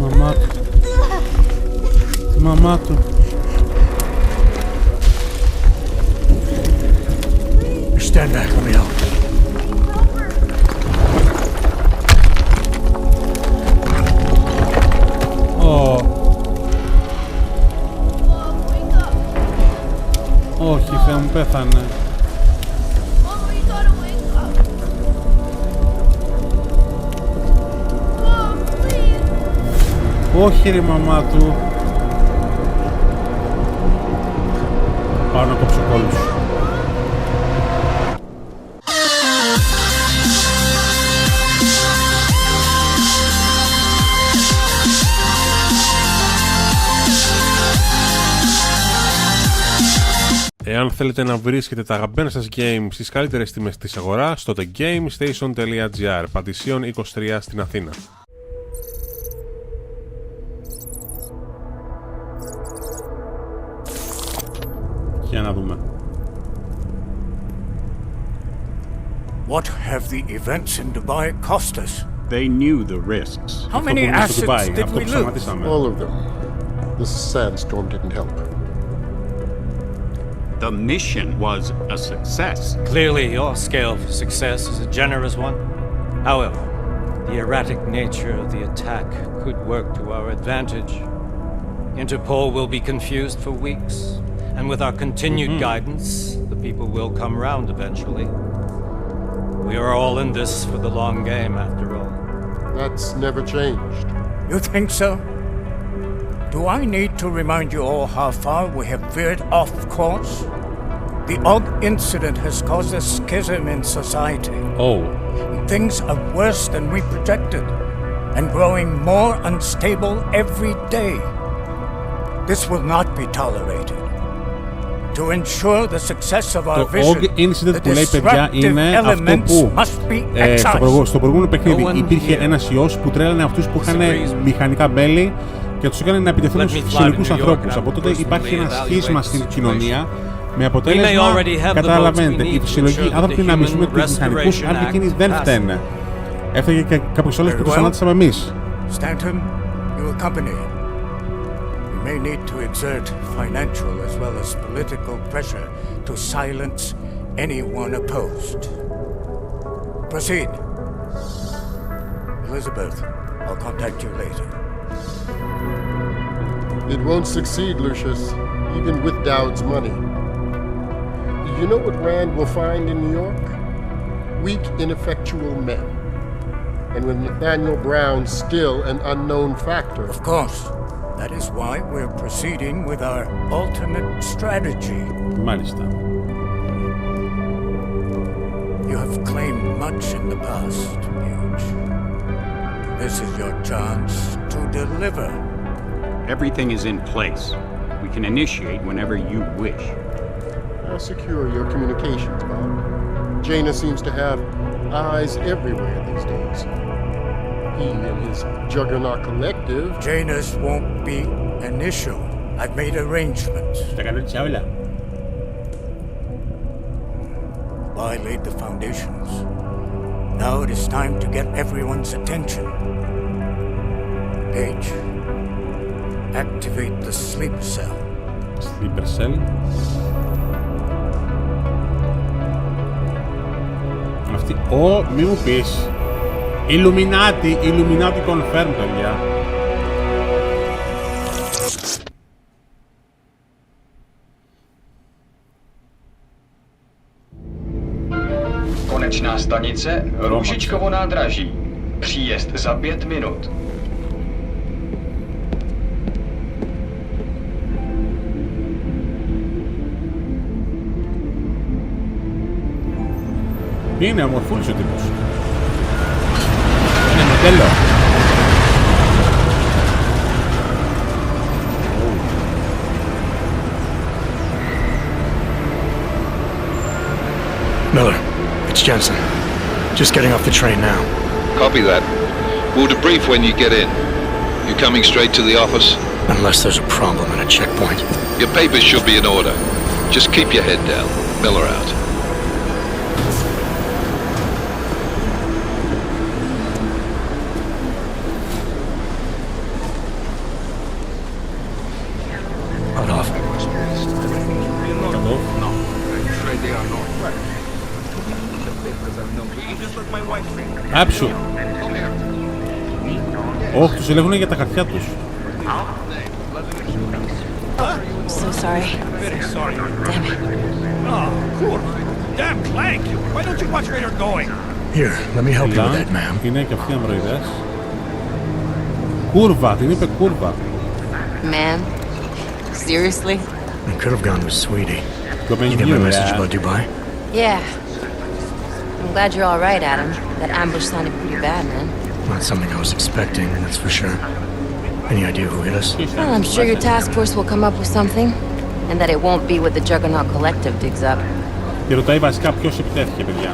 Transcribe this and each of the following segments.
Μαμά του. Τη μαμά του. Stand back, let me help. Όχι, Θεέ μου, πέθανε. Όχι ρε μαμά του. Πάω να κόψω κόλλους. Εάν θέλετε να βρίσκετε τα αγαπημένα σας games στις καλύτερες τιμές της αγοράς, τότε gamestation.gr, Πατησίων 23 στην Αθήνα. Για να δούμε. What have the events in Dubai cost us? They knew the risks. How many assets did we lose? All of them. This sandstorm didn't help. The mission was a success. Clearly, your scale for success is a generous one. However, the erratic nature of the attack could work to our advantage. Interpol will be confused for weeks, and with our continued guidance, the people will come round eventually. We are all in this for the long game, after all. That's never changed. You think so? Do I need to remind you all how far we have veered off course? The odd incident has caused a schism in society. Oh. Things are worse than we projected, and growing more unstable every day. This will not be tolerated. To ensure the success of our vision, incident the disruptive elements must be excised. Στο προηγούμενο παιχνίδι υπήρχε ένας ιός που τρέλανε αυτούς που είχαν μηχανικά μπέλη και τους έκανε να επιτεθούν στους φυσιολογικούς ανθρώπους. Από τότε υπάρχει ένα σχίσμα στην κοινωνία με αποτέλεσμα, καταλαβαίνετε, οι φυσιολογικοί άνθρωποι να μισούμε τους μηχανικούς, αν εκείνοι δεν φταίνε. Έφταγε και κάποιες όλες που τους θανάτισαμε εμείς. Stanton, you accompany. We may need to exert financial as well as political pressure to silence anyone opposed. Proceed. Elizabeth, I'll contact you later. It won't succeed, Lucius, even with Dowd's money. You know what Rand will find in New York? Weak, ineffectual men. And with Nathaniel Brown still an unknown factor. Of course. That is why we're proceeding with our alternate strategy. Μάλιστα. You have claimed much in the past, Huge. This is your chance to deliver. Everything is in place. We can initiate whenever you wish. I'll secure your communications, Bob. Jaina seems to have eyes everywhere these days. He and his Juggernaut collective. Janus won't be an issue. I've made arrangements. I laid the foundations. Now it is time to get everyone's attention. Paige, activate the sleep cell. Sleeper cell. Αυτή, μη μου πεις. Illuminati confirm, παιδιά. Konečná stanice Růžičkovo nádraží. Příjezd za 5 minut. Είναι αμορφούλης ο τύπος. Είναι μοντέλο. Miller, it's Jensen. Just getting off the train now. Copy that. We'll debrief when you get in. You coming straight to the office? Unless there's a problem at a checkpoint. Your papers should be in order. Just keep your head down. Miller out. Κάψου. Όχι, τους ελέγχουνε για τα χαρτιά τους. So sorry. Very sorry. Damn it. Oh, cool. Damn Clank! Why don't you watch where you're going? Here, let me help you with that, ma'am. Είναι και αυτοί ανδροειδές. Κούρβα, την είπε κούρβα. Man? Seriously? I could have gone with Sweetie. Το You get my message about Dubai? Yeah. I'm glad you're all right, Adam. That ambush sounded pretty bad, man. Not something I was expecting, that's for sure. Any idea who hit us? Well, I'm sure your task force will come up with something. And that it won't be what the Juggernaut Collective digs up. Και ρωτάει βασικά ποιος επιτέθηκε, παιδιά.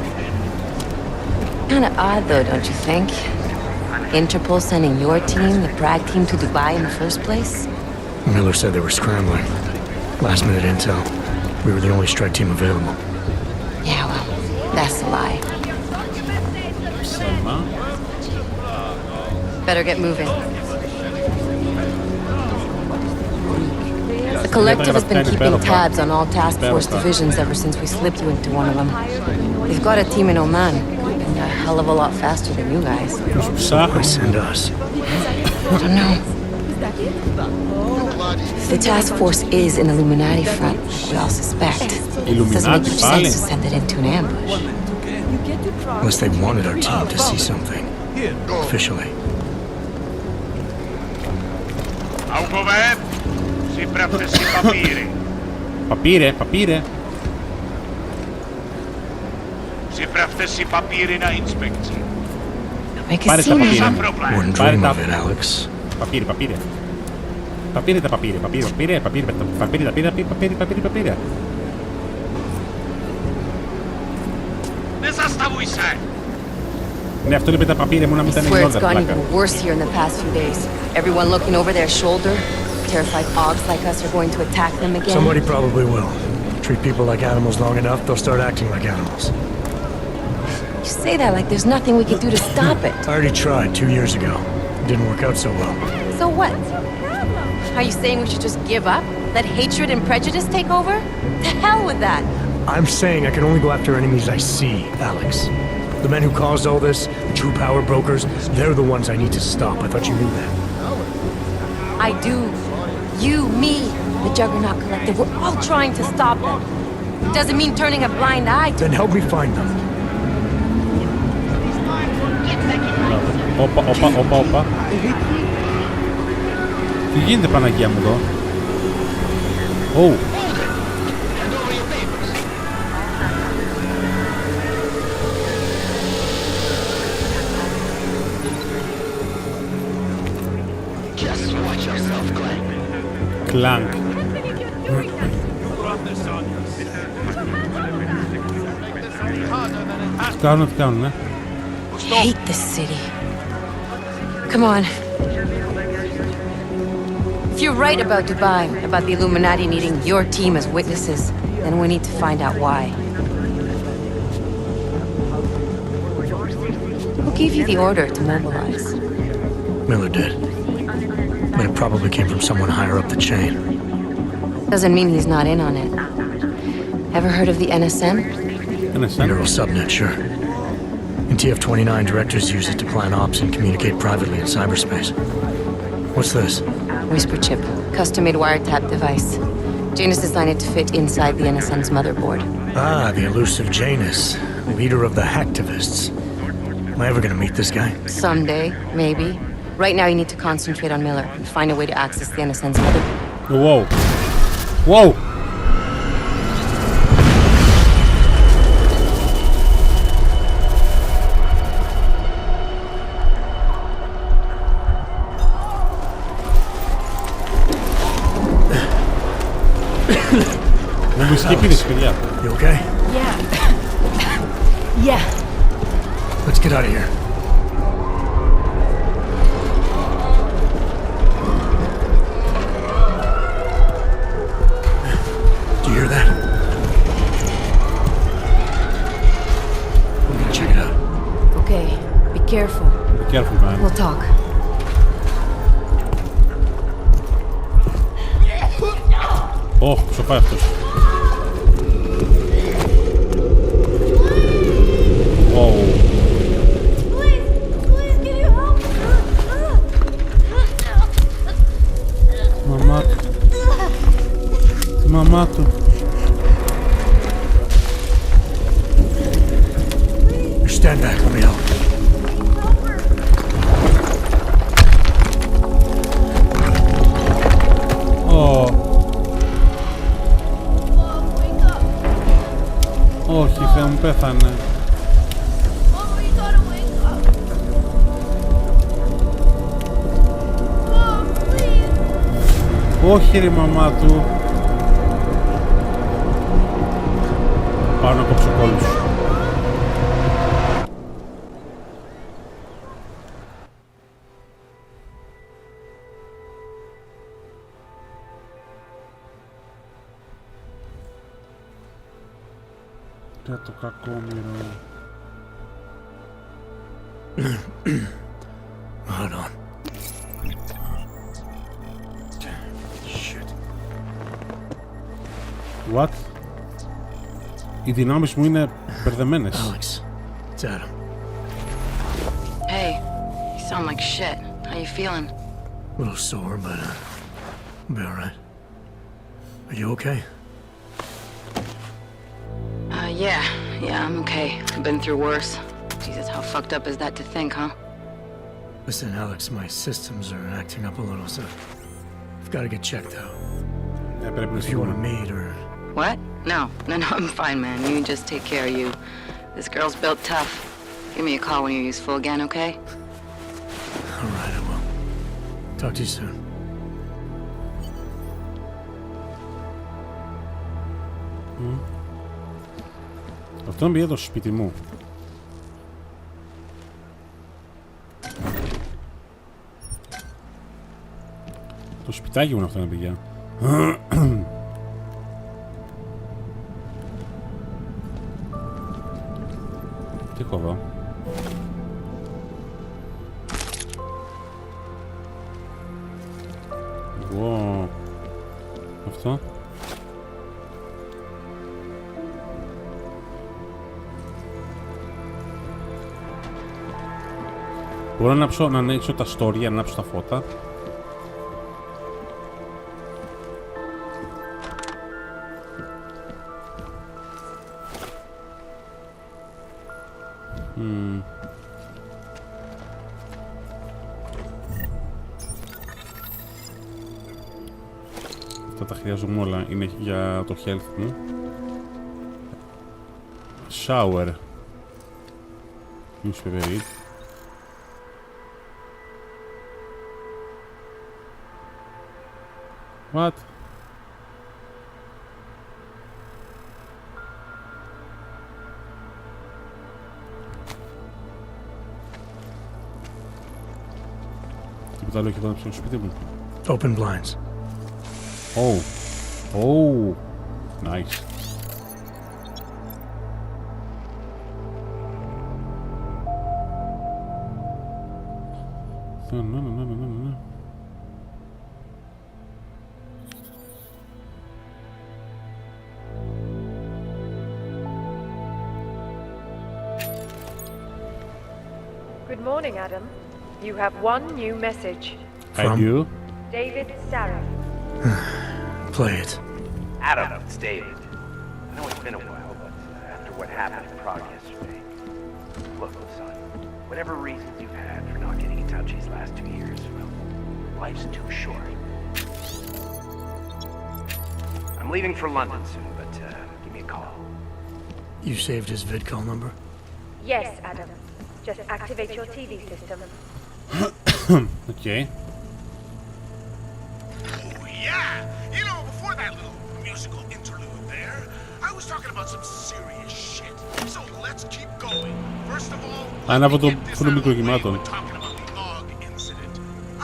Kinda odd, though, don't you think? Interpol sending your team, the Prague team, to Dubai in the first place? Miller said they were scrambling. Last minute intel. We were the only strike team available. Yeah, well, that's a lie. Ψέμα. Better get moving. The Collective has been keeping tabs on all task force divisions ever since we slipped you into one of them. They've got a team in Oman, and a hell of a lot faster than you guys. Why send us? I don't know. If the task force is an Illuminati front, we all suspect. Doesn't make much sense to send it into an ambush. Unless they wanted our team to see something. Officially. Papíre, papíre. Make a Πάρε τα scene. παπίρια. Wouldn't Πάρε dream τα of it, Alex. παπίρια, παπίρια. Παπίρια τα παπίρια, παπίρια, παπίρια, παπίρια, παπίρια, παπίρια, παπίρια, παπίρια. Ναι, αυτό είπε τα παπίρια μου να μην I ήταν swear it's εγγόντα gotten πλάκα. even worse here in the past few days. Everyone looking over their shoulder. Terrified Augs like us are going to attack them again. Somebody probably will. Treat people like animals long enough, they'll start acting like animals. You say that like there's nothing we can do to stop it. I already tried 2 years ago. It didn't work out so well. So what? Are you saying we should just give up? Let hatred and prejudice take over? To hell with that! I'm saying I can only go after enemies I see, Alex. The men who caused all this, the true power brokers, they're the ones I need to stop. I thought you knew that. I do. You, me, the Juggernaut Collective, we're all trying to stop them. It doesn't mean turning a blind eye to Then help me find them. Όπα, όπα, όπα, όπα. Τι γίνεται, Παναγία μου εδώ? Ω. Κλάνκ. Τι κάνουν, τι κάνουν, ναι. hate this city. Come on. If you're right about Dubai, about the Illuminati needing your team as witnesses, then we need to find out why. Who gave you the order to mobilize? Miller did. But it probably came from someone higher up the chain. Doesn't mean he's not in on it. Ever heard of the NSN? Neural subnet, sure. In TF-29, directors use it to plan ops and communicate privately in cyberspace. What's this? Whisper chip, custom-made wiretap device. Janus designed it to fit inside the NSN's motherboard. Ah, the elusive Janus, leader of the hacktivists. Am I ever gonna meet this guy? Someday, maybe. Right now you need to concentrate on Miller and find a way to access the NSN's motherboard. Whoa. Whoa! You okay? Yeah. Yeah. Let's get out of here. Do you hear that? We're gonna check it out. Okay, be careful. Be careful, man. We'll talk. Oh, σοφά αυτός. Oh. μαμά του. Stand back, let me help. Όχι, Θεέ μου, πέθανε. Όχι ρε μαμά του. Πάω να κόψω κόλλους. Για το κακόμοιρο. Hold on. What? Οι δυνάμεις μου είναι μπερδεμένες. Alex, it's Adam. Hey, you sound like shit. How you feeling? A little sore, but I'll be alright. Are you okay? Yeah, I'm okay. I've been through worse. Jesus, how fucked up is that to think, huh? Listen, Alex, my systems are acting up a little, so I've got to get checked out. If you want to meet or... What? No, I'm fine, man. You just take care of you. This girl's built tough. Give me a call when you're useful again, okay? Alright, I will. Talk to you soon. Αυτό είναι το σπίτι μου. Το σπιτάκι μου είναι αυτό, είναι παιδιά. Τι έχω εδώ? Wow. Αυτό. Μπορώ να ανοίξω τα story, να ανάψω τα φώτα. Αυτά τα χρειάζομαι όλα, είναι για το health μου. Shower. Newspaper read. What? Τίποτα άλλο έχει εδώ στο σπίτι μου. Open blinds. Oh. Oh. Nice. No. Good morning, Adam. You have one new message. I do. David Sarah. Play it. Adam, it's David. I know it's been a while, but after what happened in Prague yesterday... Look, son, whatever reasons you've had for not getting in touch these last 2 years, well, life's too short. I'm leaving for London soon, but give me a call. You saved his vidcall number? Yes, Adam. Just activate your TV system. Okay. Oh, yeah! You know, before that little musical interlude there, I was talking about some serious shit. So let's keep going. First of all, Ανάβω το φούρνο μικροκυμάτων. talking about the log incident.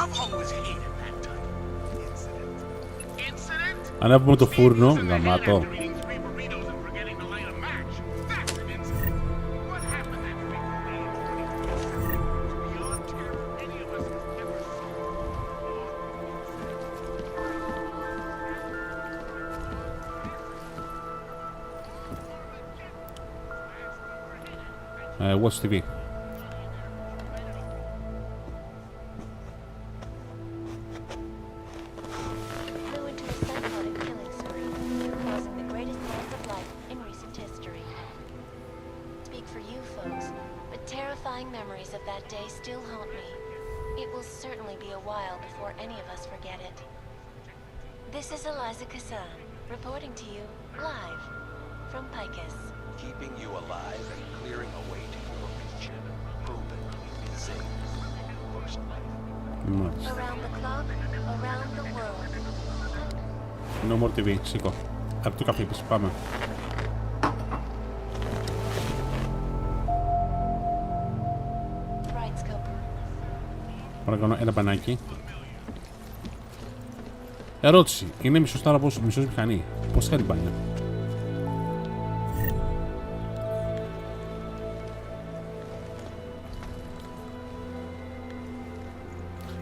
I've always hated that type of incident. Incident? Ανάβουμε το φούρνο, γαμάτο. Watch TV. Flew into a psychotic killing spree. day still haunt me. It will certainly be a while before any of us forget it. This is Eliza Kassan, reporting to you live from Picus. Keeping you alive and clearing a way to your region, proven you can save your first life. Around the clock, around the world. No more TV, σήκω. Από το καφέ πίσω, πάμε. Τώρα κάνω ένα πανάκι. Ερώτηση. Είναι μισός τάραπος, μισός μηχανή. Πώς κάνει μπάνια.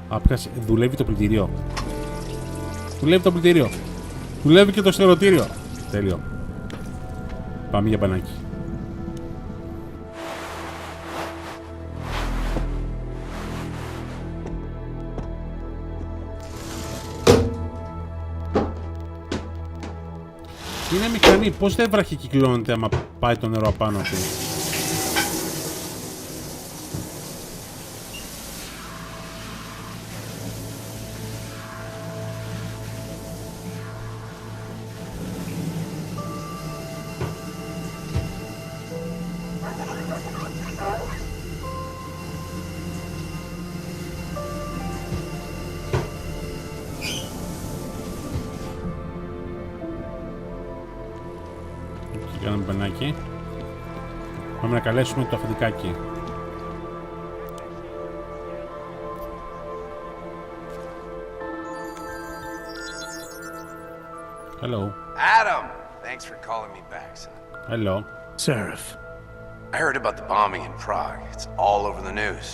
Απιάσει, δουλεύει το πλυντήριο. Δουλεύει το πλυντήριο. Δουλεύει και το στερεωτήριο. Τέλειο. Πάμε για μπανάκι. Είναι μηχανή, πώς δεν βραχικυκλώνεται άμα πάει το νερό απάνω του. Κάναμε μπανάκι. Πάμε να καλέσουμε το αφεντικάκι. Hello. Adam! Thanks for calling me back, son. Hello. Seraph. I heard about the bombing in Prague. It's all over the news.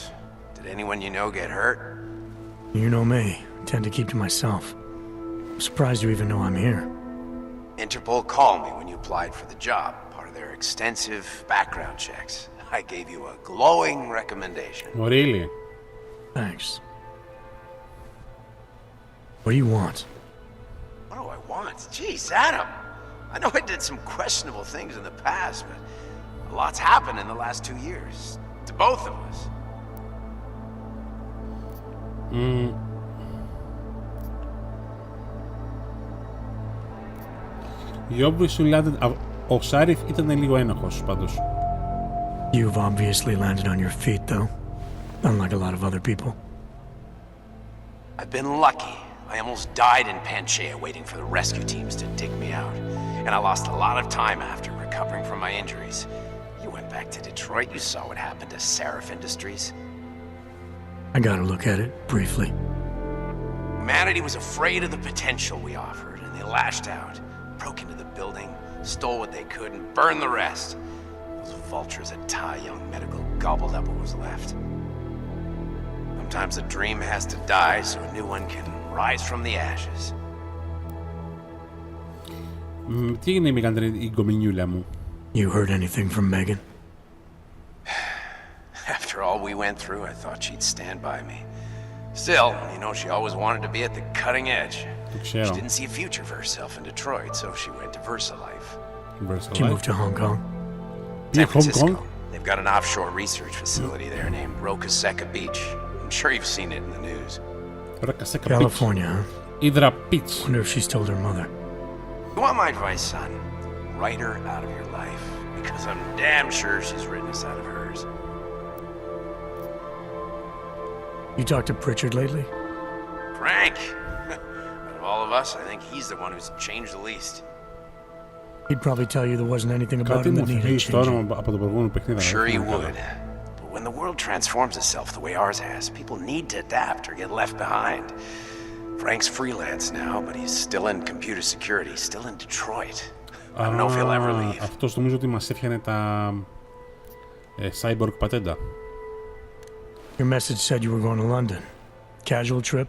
Did anyone you know get hurt? You know me. I tend to keep to myself. I'm surprised you even know I'm here. Interpol called me when you applied for the job, part of their extensive background checks. I gave you a glowing recommendation. Oh, really? Thanks. What do you want? What do I want? Jeez, Adam! I know I did some questionable things in the past, but a lot's happened in the last 2 years. To both of us. You obviously landed... Ο Σάριφ ήταν λίγο ένοχος, πάντως. You've obviously landed on your feet, though. Unlike a lot of other people. I've been lucky. I almost died in Panchaea waiting for the rescue teams to dig me out. And I lost a lot of time after recovering from my injuries. You went back to Detroit, you saw what happened to Seraph Industries. I got a look at it, briefly. Humanity was afraid of the potential we offered, and they lashed out. Broke into the building, stole what they could, and burned the rest. Those vultures at Tai Young Medical gobbled up what was left. Sometimes a dream has to die so a new one can rise from the ashes. Τι έγινε με η γκομινιούλα μου? You heard anything from Megan? After all we went through, I thought she'd stand by me. Still, you know, she always wanted to be at the cutting edge. She didn't see a future for herself in Detroit, so she went to VersaLife. She moved to Hong Kong? San Francisco. They've got an offshore research facility there named Rokaseca Beach. I'm sure you've seen it in the news. California, huh? Hydra Beach. Wonder if she's told her mother. You want my advice, son? Write her out of your life, because I'm damn sure she's written us out of hers. You talked to Pritchard lately? Frank! Out of all of us, I think he's the one who's changed the least. He'd probably tell you there wasn't anything about him that needed changing. Sure he would. But when the world transforms itself the way ours has, people need to adapt or get left behind. Frank's freelance now, but he's still in computer security, still in Detroit. I don't know if he'll ever leave. Αυτός νομίζω ότι μας έφτιανε τα cyborg πατέντα. Your message said you were going to London. Casual trip,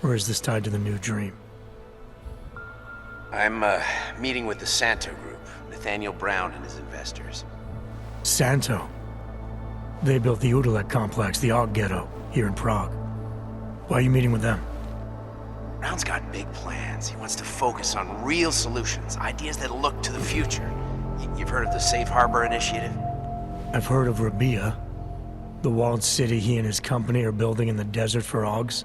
or is this tied to the new dream? I'm meeting with the Santo Group, Nathaniel Brown and his investors. Santo? They built the Udalek complex, the Og Ghetto, here in Prague. Why are you meeting with them? Brown's got big plans. He wants to focus on real solutions, ideas that look to the future. You've heard of the Safe Harbor Initiative? I've heard of Rabia. The walled city he and his company are building in the desert for Augs?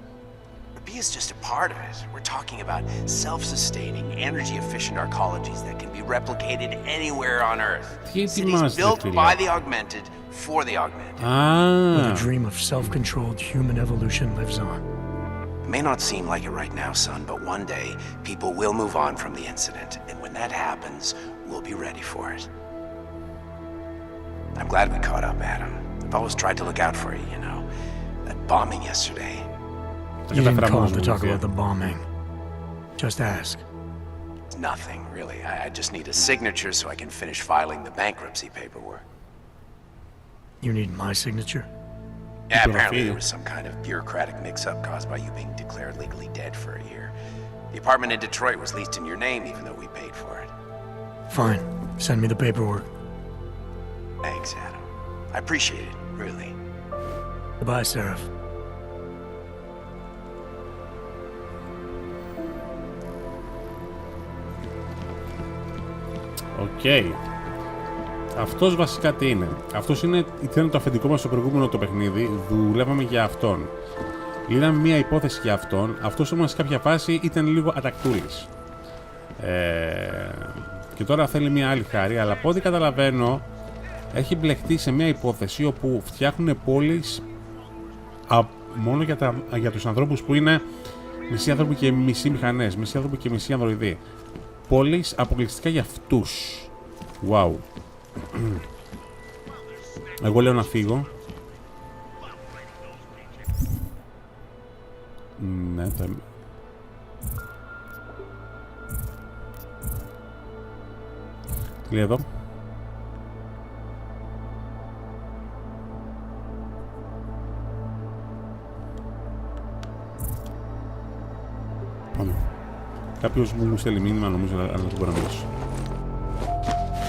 The bee is just a part of it. We're talking about self-sustaining, energy-efficient arcologies that can be replicated anywhere on Earth. Cities built by the augmented, for the augmented. Where the dream of self-controlled human evolution lives on. It may not seem like it right now, son, but one day, people will move on from the incident. And when that happens, we'll be ready for it. I'm glad we caught up, Adam. I've always tried to look out for you, you know. That bombing yesterday. You didn't call to talk about the bombing. Just ask. It's nothing, really. I just need a signature so I can finish filing the bankruptcy paperwork. You need my signature? Yeah, apparently there was some kind of bureaucratic mix-up caused by you being declared legally dead for a year. The apartment in Detroit was leased in your name even though we paid for it. Fine. Send me the paperwork. Thanks, Adam. I appreciate it, really. Goodbye, Seraph. Οκ. Αυτός βασικά τι είναι? Αυτός ήταν το αφεντικό μας στο προηγούμενο το παιχνίδι. Δουλεύαμε για αυτόν. Λύναμε μία υπόθεση για αυτόν. Αυτός όμως σε κάποια φάση ήταν λίγο ατακτούλης. Και τώρα θέλει μία άλλη χάρη. Αλλά από ό,τι καταλαβαίνω, έχει μπλεχτεί σε μία υπόθεση όπου φτιάχνουν πόλεις μόνο για τους ανθρώπους που είναι μισοί άνθρωποι και μισοί μηχανές. Μισοί άνθρωποι και μισοί ανδροειδοί. Πόλεις αποκλειστικά για αυτούς. Wow. Εγώ λέω να φύγω. Ναι, θα... Τι λέει εδώ? Πάμε. Κάποιος μου στέλνει μήνυμα, νομίζω, αλλά δεν μπορώ να μιλήσω.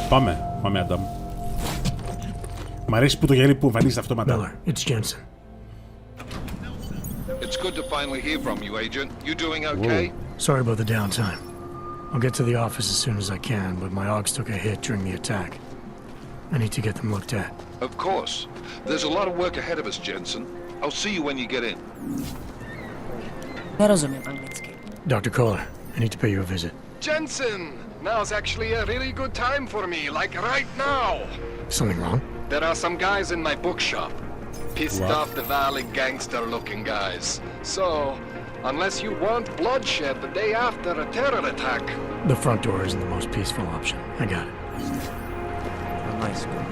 Πάμε, Αντάμ. Μ' αρέσει που το γέλι που εμφανίζεται αυτόματα. Miller, it's Jensen. It's good to finally hear from you, Agent. You doing okay? Whoa. Sorry about the downtime. I'll get to the office as soon as I can, but my Augs took a hit during the attack. I need to get them looked at. Of course. There's a lot of work ahead of us, Jensen. I'll see you when you get in. Dr. Kohler, I need to pay you a visit. Jensen! Now's actually a really good time for me, like right now! Something wrong? There are some guys in my bookshop. Pissed off the valley gangster-looking guys. So, unless you want bloodshed the day after a terror attack... The front door isn't the most peaceful option. I got it. A nice girl.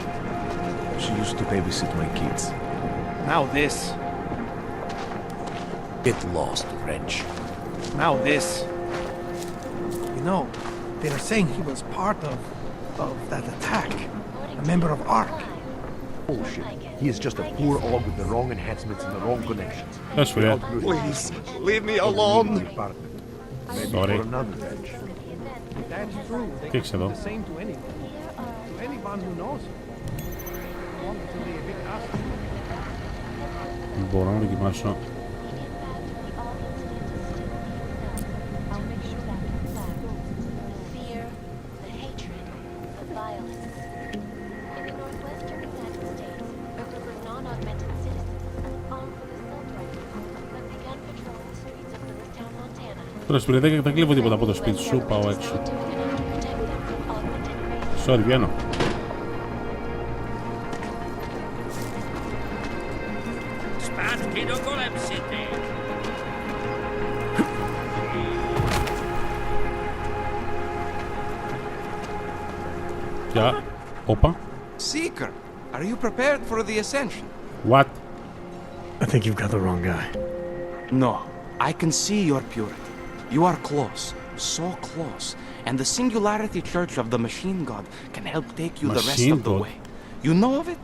She used to babysit my kids. Now this. Get lost, wretch. Now this. You know, they are saying he was part of that attack. A member of ARC. Bullshit. He is just a poor Aug with the wrong enhancements and the wrong connections. That's weird. Please, leave me alone. Sorry. That's true. They Fix can do the same to anyone. To anyone who knows him. I want to be a big asshole. Μπορώ να δοκιμάσω. Τώρα στη βιβλιοτέκα δεν κλέβω τίποτα από το σπίτι σου, πάω έξω. Sorry, βγαίνω. Yeah. Opa. Seeker, are you prepared for the ascension? What? I think you've got the wrong guy. No, I can see your purity. You are close, so close, and the Singularity Church of the Machine God can help take you the rest of the way. You know of it?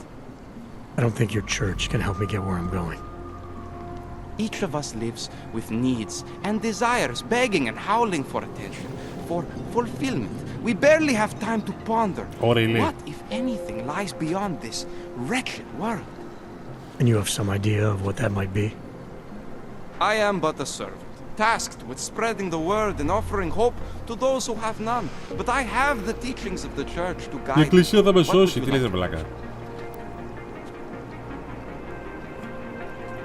I don't think your church can help me get where I'm going. Each of us lives with needs and desires, begging and howling for attention, for fulfillment. We barely have time to ponder. What, if anything, lies beyond this wretched world? And you have some idea of what that might be? I am but a servant, tasked with spreading the word and offering hope to those who have none. But I have the teachings of the church to guide me. Η εκκλησία θα με σώσει, τι λες ρε βλάκα.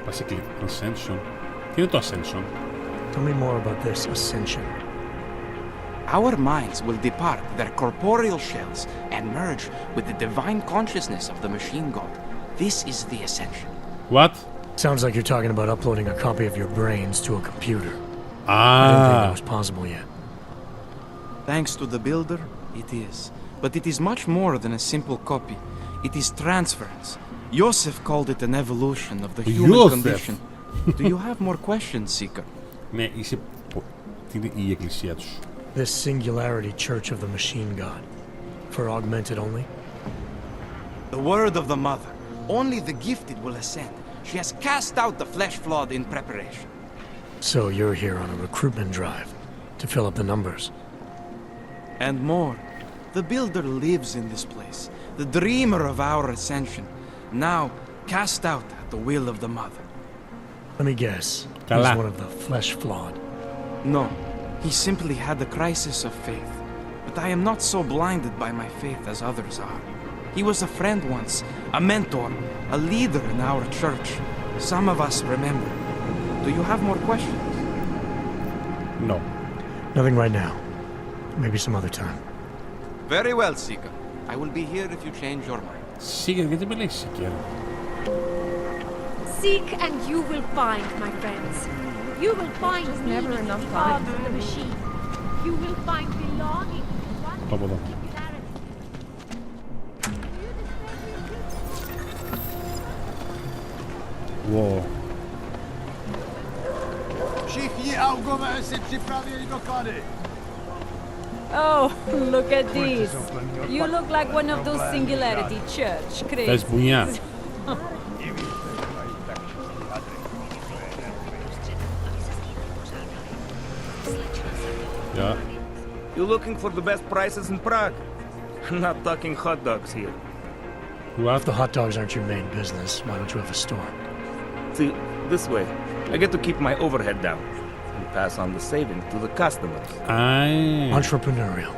Basically, Ascension. Τι είναι το Ascension? Tell me more about this ascension. Our minds will depart their corporeal shells and merge with the divine consciousness of the machine god. This is the ascension. What? Sounds like you're talking about uploading a copy of your brains to a computer. I didn't think that was possible yet. Thanks to the builder, it is. But it is much more than a simple copy. It is transference. Joseph called it an evolution of the human condition. Do you have more questions, Seeker? Ναι, είσαι... Τι είναι η εκκλησία τους? This singularity church of the machine god. For augmented only? The word of the mother. Only the gifted will ascend. She has cast out the flesh flawed in preparation. So you're here on a recruitment drive to fill up the numbers. And more. The builder lives in this place. The dreamer of our ascension. Now cast out at the will of the mother. Let me guess. He's one of the flesh flawed. No. He simply had a crisis of faith. But I am not so blinded by my faith as others are. He was a friend once, a mentor, a leader in our church. Some of us remember. Do you have more questions? No. Nothing right now. Maybe some other time. Very well, Seeker. I will be here if you change your mind. Seeker, γιατί με λέει Seeker? Seek and you will find, my friends. You will find never enough time for the machine. You will find belonging to one singularity. Wow. Oh, look at these. You look like one of those singularity church crazies. Yeah. You looking for the best prices in Prague? I'm not talking hot dogs here. Well, if the hot dogs aren't your main business, why don't you have a store? See, this way, I get to keep my overhead down and pass on the savings to the customers. Entrepreneurial.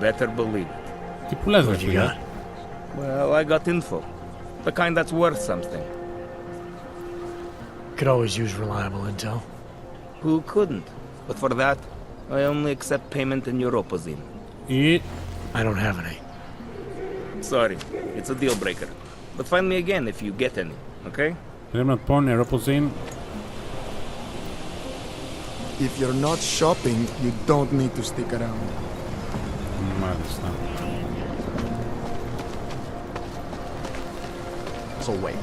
Better believe it. What you got? Well, I got info. The kind that's worth something. Could always use reliable intel. Who couldn't? But for that, I only accept payment in Europozine. I don't have any. Sorry, it's a deal breaker. But find me again if you get any, okay? Πρέπει να πω Europozine. If you're not shopping, you don't need to stick around. Μάλιστα. So wait.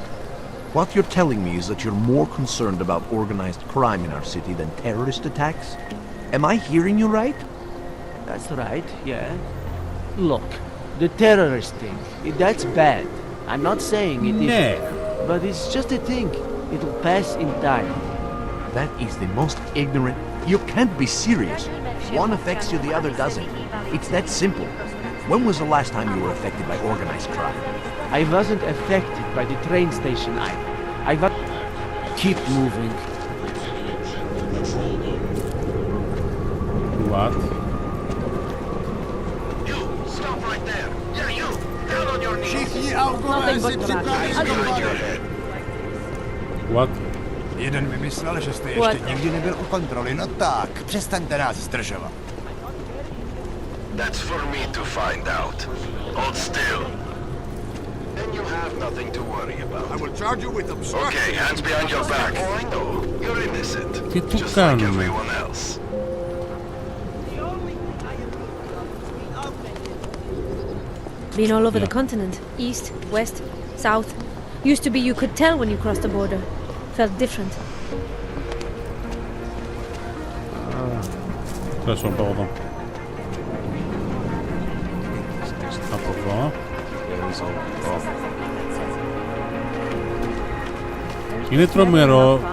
What you're telling me is that you're more concerned about organized crime in our city than terrorist attacks? Am I hearing you right? That's right, yeah. Look, the terrorist thing, that's bad. I'm not saying it isn't. But it's just a thing. It'll pass in time. That is the most ignorant... You can't be serious. One affects you, the other doesn't. It's that simple. When was the last time you were affected by organized crime? I wasn't affected by the train station either. I was... Keep moving. What? You! Stop right there! Yeah, you! Down on your knees! What? Jeden by myslel, že jste ještě nikdy nebyl u kontroly. No tak, přestaňte nás zdržovat. That's for me to find out. Hold still. Then you have nothing to worry about. I will charge you with obstruction. Okay, hands behind your back. Oh, I know. You're innocent. Just like everyone else. Been all over the continent. East, west, south. Used to be you could tell when you crossed the border. Felt different. Teraz są po wodą. Από εδώ. Είναι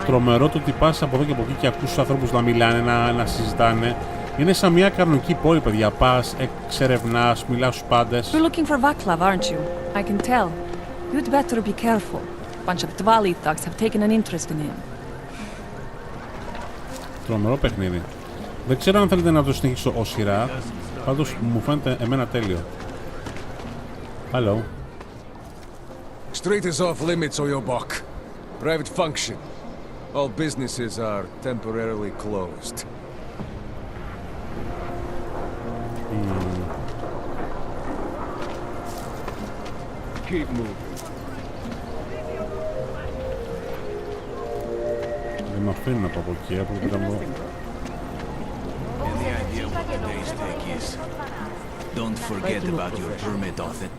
τρομερό το ότι πας από εδώ και από εκεί και ακούς τους ανθρώπους να μιλάνε, να συζητάνε. Είναι σαν μια κανονική πόλη, παιδιά. Πας, εξερευνάς, μιλάς στους πάντες. You're looking for Vaclav, aren't you? I can tell. You'd better be careful. A bunch of Dvali thugs have taken an interest in him. Τρομερό παιχνίδι. Δεν ξέρω αν θέλετε να το συνεχίσω ως σειρά. Πάντως μου φαίνεται εμένα τέλειο. Hello. Street is off limits or your buck. Private function. All businesses are temporarily closed. Keep moving. Δεν με αφήνουν από εκεί, από εκεί ήταν εδώ. Any idea what today's take is? Don't forget about your permit author.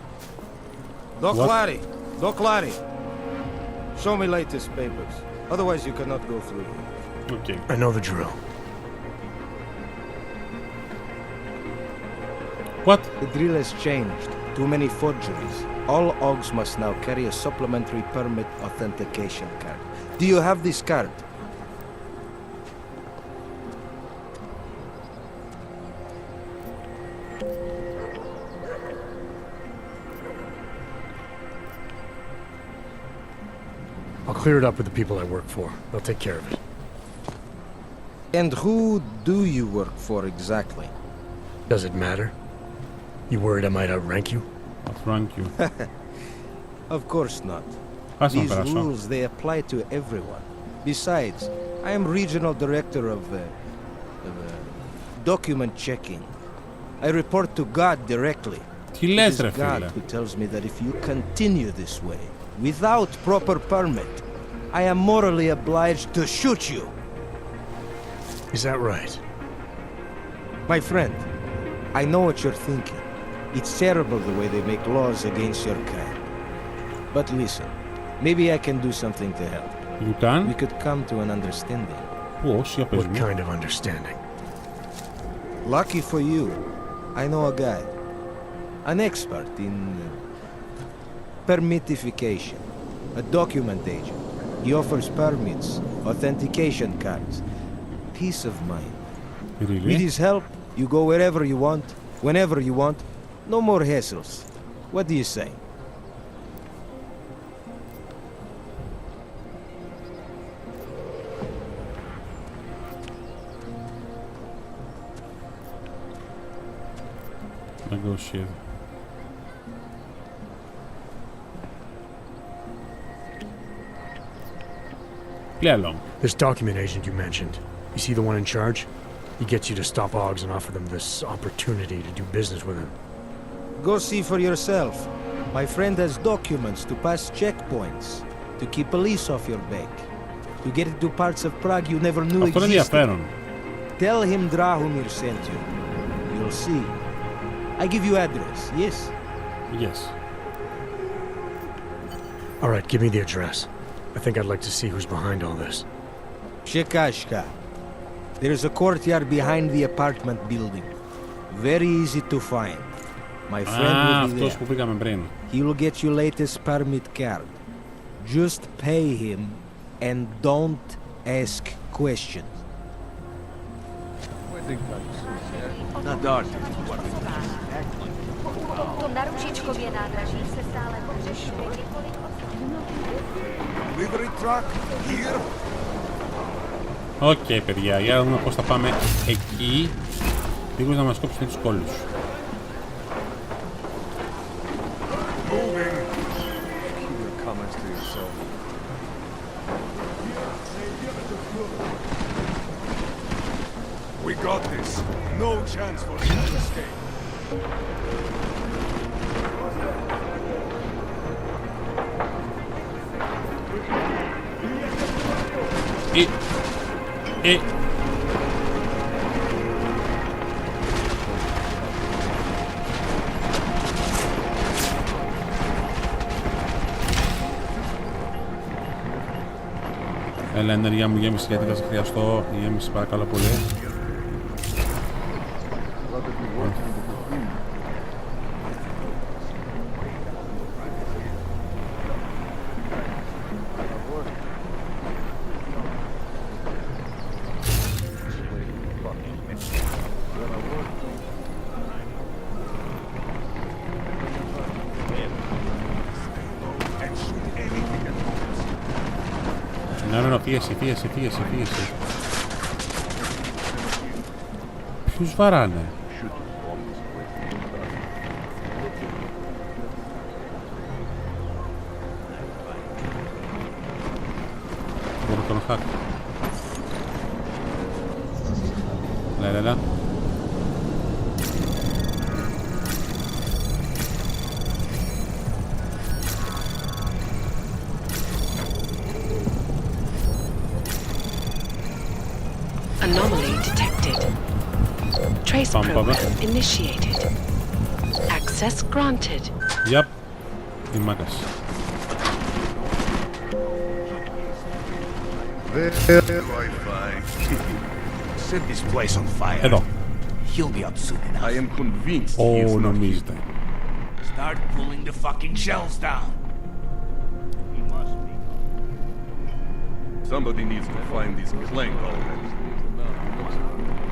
Doc Larry! Doc Larry! Show me latest papers. Otherwise you cannot go through here. Okay. I know the drill. What? The drill has changed. Too many forgeries. All OGs must now carry a supplementary permit authentication card. Do you have this card? I'll clear it up with the people I work for. They'll take care of it. And who do you work for exactly? Does it matter? You worried I might outrank you? Outrank you. Of course not. These rules, they apply to everyone. Besides, I am regional director of document checking. I report to God directly. It is God who tells me that if you continue this way, without proper permit, I am morally obliged to shoot you. Is that right? My friend, I know what you're thinking. It's terrible the way they make laws against your kind. But listen, maybe I can do something to help. You can? We could come to an understanding. What kind of understanding? Lucky for you, I know a guy. An expert in permitification. A document agent. He offers permits, authentication cards. Peace of mind. Really? With his help, you go wherever you want, whenever you want. No more hassles. What do you say? Negotiate. Play along. This document agent you mentioned, you see the one in charge? He gets you to stop OGs and offer them this opportunity to do business with him. Go see for yourself. My friend has documents to pass checkpoints, to keep police off your back, to get into parts of Prague you never knew existed. Tell him Drahomir sent you. You'll see. I give you address, yes? Yes. All right, give me the address. I think I'd like to see who's behind all this. Shekashka. There is a courtyard behind the apartment building. Very easy to find. My friend will be there. He will get you latest permit card. Just pay him and don't ask questions. Not dark. Na Ružičkově nádraží se stále pohřešuje několik Delivery truck here. Οκ, παιδιά, για να δούμε πώς θα πάμε εκεί. Λίγους να μας κόψουν τους κόλλους. We got this. No chance for him to escape. Έλα, ενέργεια μου γέμισε γιατί θα σε χρειαστώ. Γέμισε παρακαλώ πολύ. No, φύγεσαι. Ποιους βαράνε? Κάνω hack. Έλα. Anomaly detected. Trace program initiated. Access granted. Yep. Η μάκας. Set this place on fire. Εδώ. He'll be up soon enough. I am convinced he is not νομίζετε. Start pulling the fucking shells down. He must be. Somebody needs to find this clank already.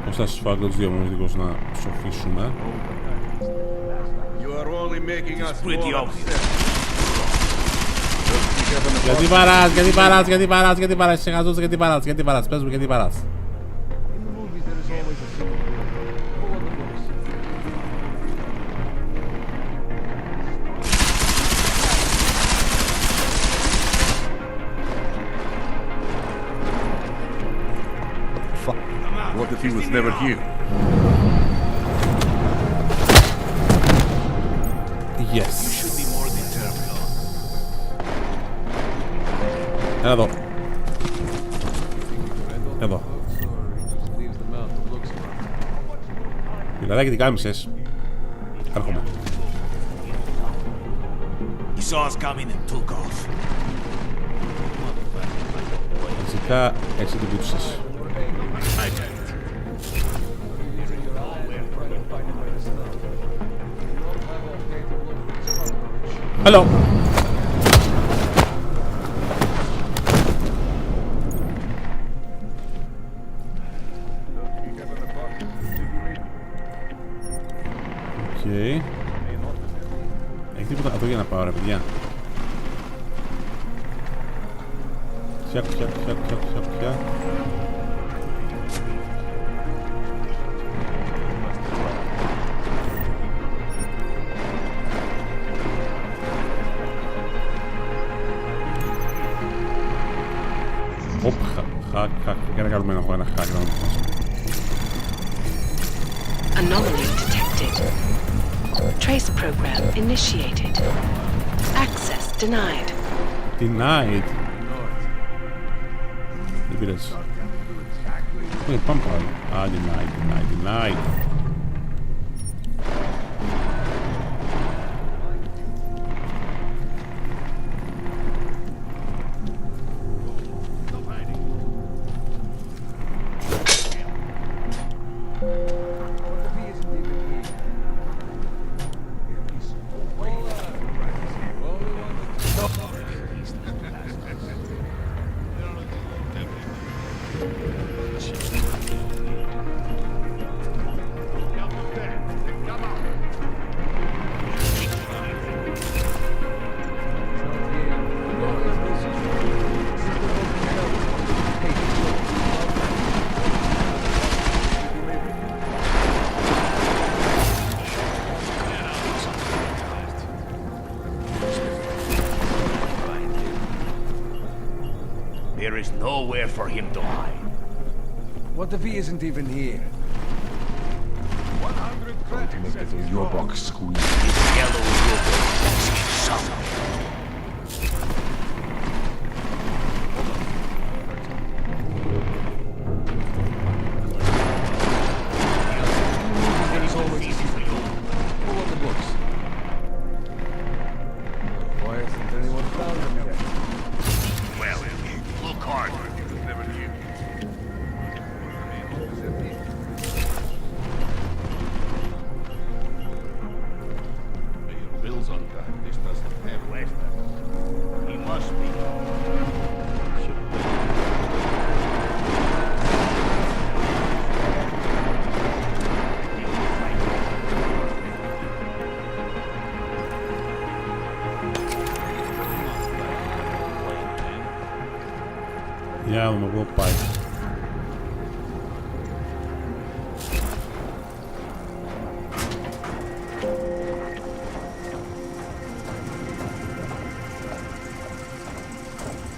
Πώς θα σφάγω τους δύο μονητικούς να σοφίσουμε. You are only making us pretty more obvious. upset. Γιατί παράς, σε χαζούς, γιατί παράς, πες μου γιατί παράς. What if he was never here? Yes. You should be more determined. Έλα εδώ. Εδώ. Φιλαράκι, τι κάμισες. Έρχομαι. He saw us coming and took off. Φυσικά έτσι την πούτσες. Hello. Okay. Έχει τίποτα εδώ για να πάω ρε παιδιά. Χιάκ. Hack. Για να κάνουμε ένα hack. Anomaly detected. Trace program initiated. Access denied. Denied. Δεν πειράζει. Πάμε πάλι. Denied. There is nowhere for him to hide. What if he isn't even here? 100 credits. Make the your box squeeze. This yellow robot is somewhere. Για να δούμε πού πάει.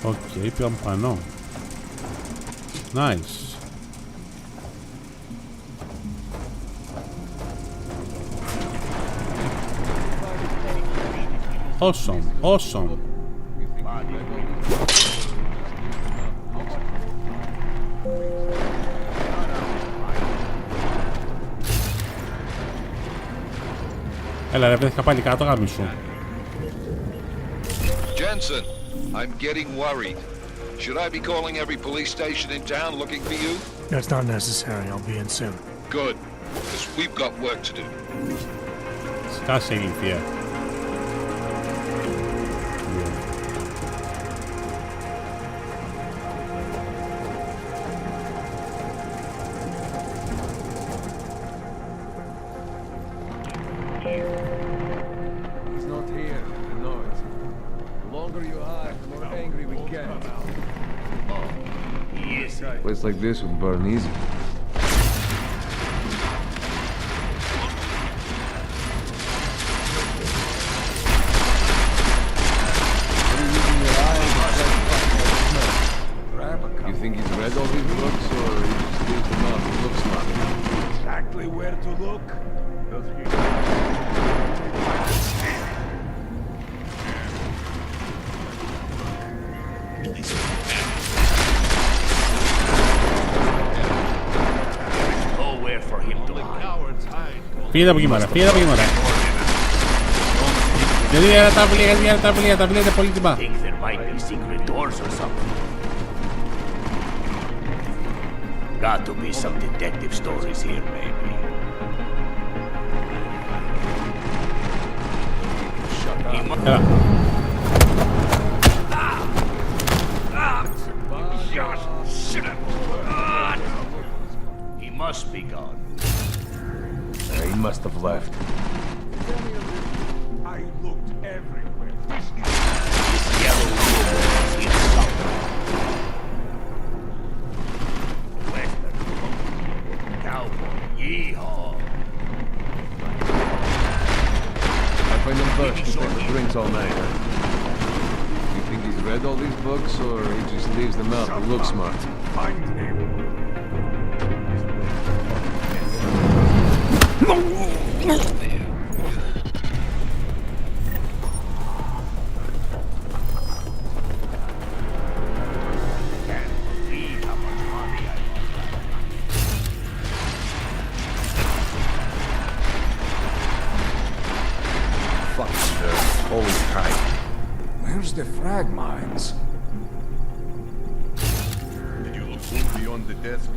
Οκ, πήγαμε πάνω. Nice. Awesome, awesome. Έλα ρε, πέθηκα πάλι κάτω, γάμι σου. Jensen, I'm getting worried. Should I be calling every police station in town looking for you? That's not necessary. I'll be in soon. Good, because we've got work to do. Σκάσε ηλικία. He's not here. No. The longer you hide, the more angry we get. A place like this would burn easy. You think he's read all these books, or he just leaves them out and looks smart? Exactly where to look. Nowhere for him to hide. Φύγετε από εκεί μωρέ, φύγετε από εκεί μωρέ. Γιατί τα βιβλία είναι πολύ τυπά. Think there might be secret doors or something. Got to be some detective stories here, maybe. Έλα. He must be gone. He must have left. I looked everywhere. This yellow room is here somewhere. Western cowboy, yeehaw. I find him first to take the drinks all night. You think he's read all these books, or he just leaves them out to look smart? Find him. Holy kite. Where's the frag mines? Did you look beyond the desk?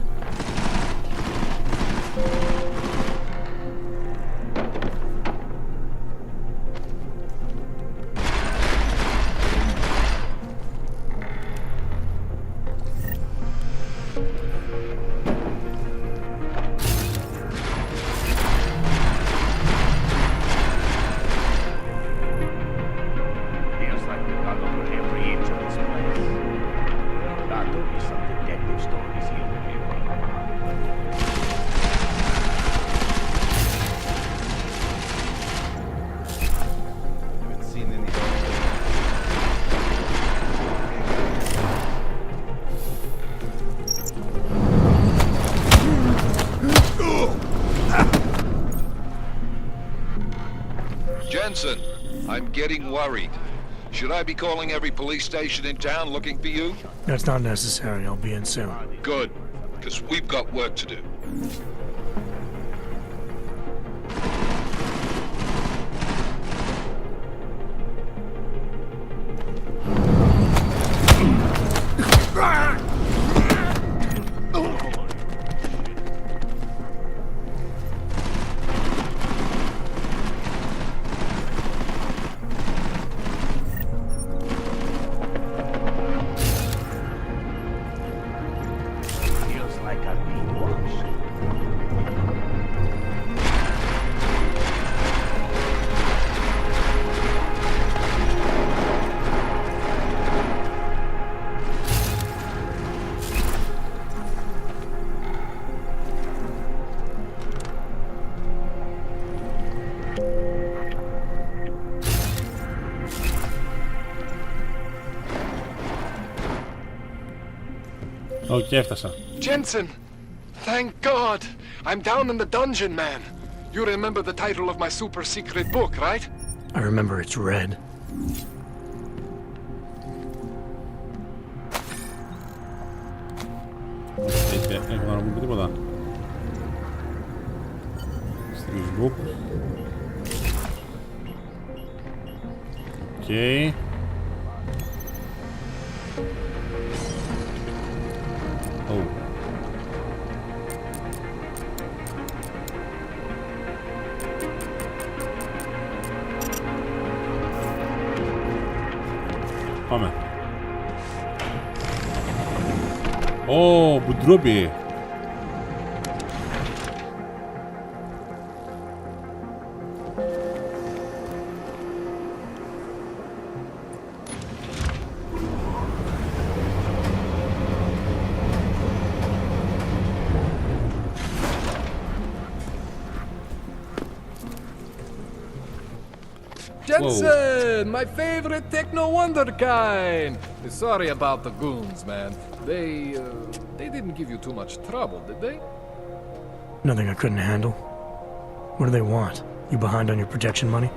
Jensen, I'm getting worried. Should I be calling every police station in town looking for you? That's not necessary. I'll be in soon. Good, because we've got work to do. Οκ, έφτασα. Jensen! Thank God! I'm down in the dungeon, man. You remember the title of my super secret book, right? I remember it's red. Έχω να πούμε τίποτα. Steve's book. Οκ. Oh. Πάμε. Ω, μπουντρόπι. Jensen, my favorite techno wonderkind. Sorry about the goons, man. They didn't give you too much trouble, did they? Nothing I couldn't handle. What do they want? You behind on your protection money?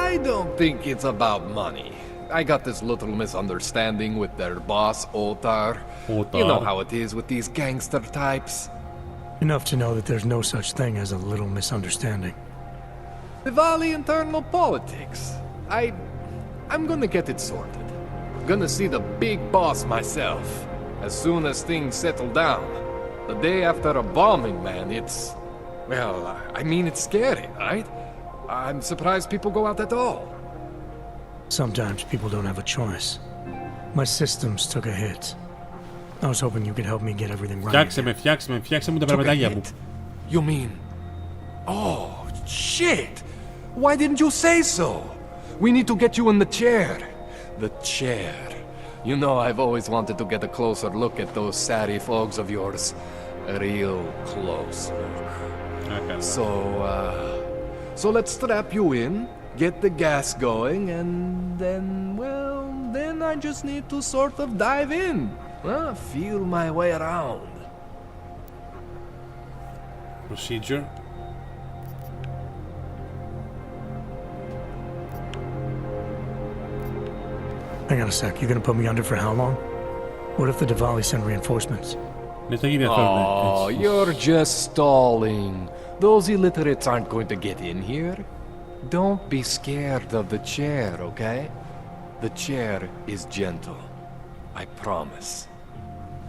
I don't think it's about money. I got this little misunderstanding with their boss, Otar. You know how it is with these gangster types. Enough to know that there's no such thing as a little misunderstanding. Diwali internal politics. I'm gonna get it sorted. Gonna see the big boss myself. As soon as things settle down. The day after a bombing, man, it's... Well, I mean, it's scary, right? I'm surprised people go out at all. Sometimes people don't have a choice. My systems took a hit. I was hoping you could help me get everything right. Φτιάξε μου τα περπετάκια μου. You mean... Oh, shit! Why didn't you say so? We need to get you in the chair. The chair. You know, I've always wanted to get a closer look at those satty fogs of yours. A real close look. Okay. So let's strap you in, get the gas going, and then, well, then I just need to sort of dive in. Feel my way around. Procedure. Hang on a sec, you're gonna put me under for how long? What if the Diwali send reinforcements? Oh, you're just stalling. Those illiterates aren't going to get in here. Don't be scared of the chair, okay? The chair is gentle. I promise.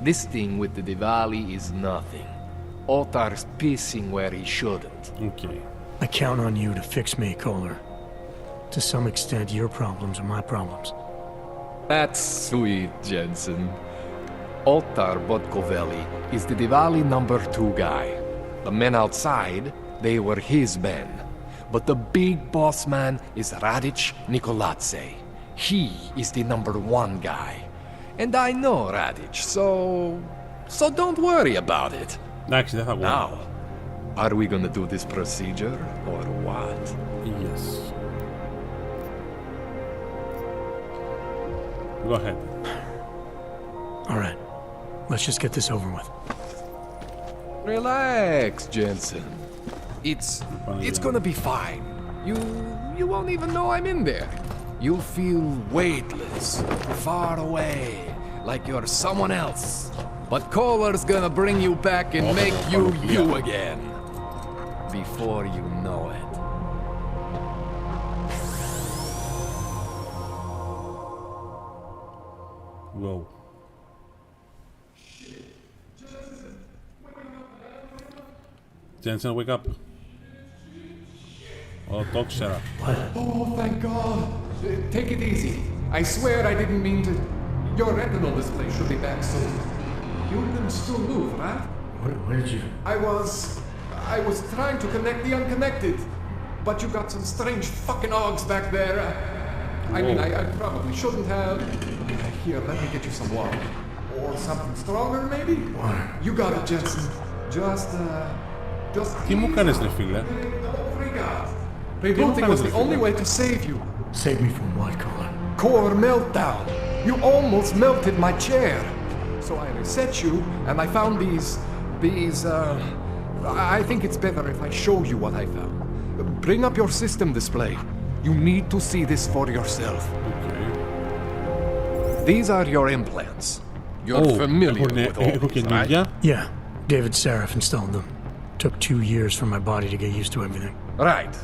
This thing with the Diwali is nothing. Otar's pissing where he shouldn't. Okay. I count on you to fix me, Kohler. To some extent, your problems are my problems. That's sweet, Jensen. Otar Botkovelli is the Diwali #2 guy. The men outside, they were his men. But the big boss man is Radic Nikoladze. He is the #1 guy. And I know Radic, so don't worry about it. Now, are we gonna do this procedure or what? Yes. Go ahead. All right, let's just get this over with. Relax, Jensen. It's gonna be fine. You won't even know I'm in there. You'll feel weightless, far away, like you're someone else. But Kohler's gonna bring you back and make you you again. Before you know it. Whoa. Jensen, wake up. Oh, talk shut up. Oh, thank God. Take it easy. I swear I didn't mean to. Your retinal display should be back soon. You can still move, right? Where did you... I was trying to connect the unconnected. But you got some strange fucking ogs back there. I mean, I probably shouldn't have. Here, let me get you some water. Or something stronger, maybe? Water. You got it, Jensen. Just... Τι μου κάνεις, ρε φίλε? Don't freak out. Rebuilding was the only way to save you. Save me from what, Kohler? Core meltdown. You almost melted my chair. So I reset you, and I found these, I think it's better if I show you what I found. Bring up your system display. You need to see this for yourself. Okay. These are your implants. You're familiar with all these, right? Yeah, David Seraph installed them. Took 2 years for my body to get used to everything. Right.